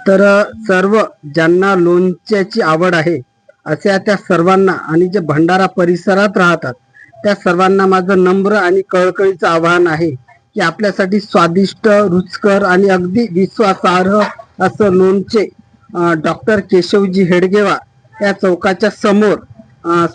तर सर्व ज्यांना लोणच्याची आवड आहे अशा त्या सर्वांना आणि जे भंडारा परिसरात राहतात त्या सर्वांना माझं नम्र आणि कळकळीचं आवाहन आहे की आपल्यासाठी स्वादिष्ट, रुचकर आणि अगदी विश्वासार्ह असं लोणचे डॉक्टर केशवजी हेडगेवार या चौकाच्या समोर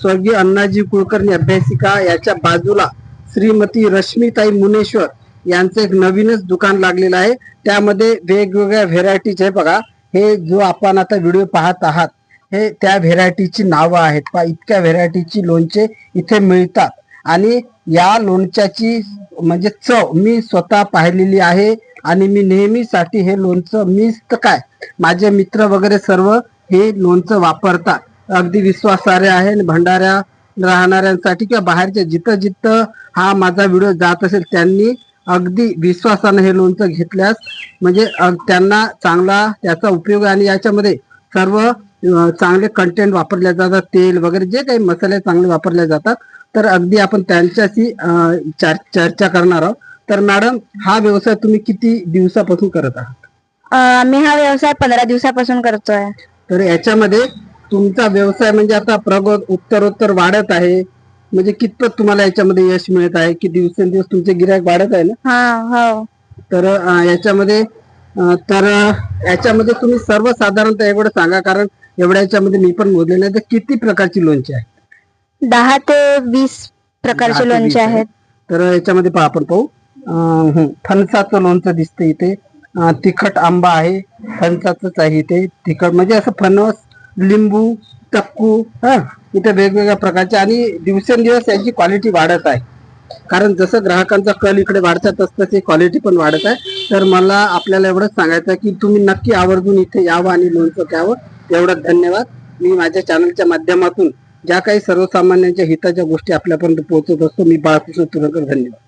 स्वर्गीय अण्णाजी कुलकर्णी अभ्यासिका याच्या बाजूला श्रीमती रश्मीताई मुनेश्वर यांचं एक नवीनच दुकान लागलेलं आहे. त्यामध्ये वेगवेगळ्या व्हेरायटीज आहे बघा. हे जो आपण आता व्हिडिओ पाहत आहात हे त्या व्हेरायटीची नावं आहेत. इतक्या व्हेरायटीची लोणचे इथे मिळतात आणि या लोणच्याची म्हणजे चव मी स्वतः पाहिलेली आहे आणि मी नेहमीसाठी हे लोणचं मीच तर काय माझे मित्र वगैरे सर्व हे लोणचं वापरतात. अगदी विश्वासार्ह आहे आणि भंडाऱ्या राहणाऱ्यांसाठी किंवा बाहेरच्या जिथं जिथं हा माझा व्हिडिओ जात असेल त्यांनी अगदी विश्वासाने हे लोणचं घेतल्यास म्हणजे त्यांना चांगला त्याचा उपयोग आणि याच्यामध्ये सर्व चांगले कंटेंट वापरले जातात, तेल वगैरे जे काही मसाले चांगले वापरले जातात. तर अगदी आपण त्यांच्याशी चर्चा करणार आहोत. तर मॅडम, हा व्यवसाय तुम्ही किती दिवसापासून करत आहात? मी हा व्यवसाय 15 दिवसापासून करतोय. तर याच्यामध्ये तुमचा व्यवसाय म्हणजे आता प्रगत उत्तरोत्तर वाढत आहे, म्हणजे कितपत तुम्हाला याच्यामध्ये यश मिळत आहे की दिवसेंदिवस तुमचे गिराईक वाढत आहे ना? हो. तर याच्यामध्ये तुम्ही सर्वसाधारणतः एवढं सांगा, कारण एवढ्या याच्यामध्ये मी पण मोजले नाही, तर किती प्रकारची लोणची आहे? 10 ते 20 प्रकारचे लोणचे आहेत. तर याच्यामध्ये आपण पाहू फणसाचं लोणचं दिसतं इथे, तिखट आंबा आहे, फणसाचंच आहे इथे तिखट, म्हणजे असं फणस, लिंबू, चक्कू इथे वेगवेगळ्या प्रकारचे आणि दिवसेंदिवस याची क्वालिटी वाढत आहे. कारण जसं ग्राहकांचा कल इकडे वाढतात तसं क्वालिटी पण वाढत आहे. तर मला आपल्याला एवढंच सांगायचं की तुम्ही नक्की आवर्जून इथे यावं आणि लोणचं घ्यावं. एवढंच धन्यवाद. मी माझ्या चॅनलच्या माध्यमातून ज्या काही सर्वसामान्यांच्या हिताच्या गोष्टी आपल्यापर्यंत पोहोचत असतो. मी बाळकृष्ण तुरंकर. धन्यवाद.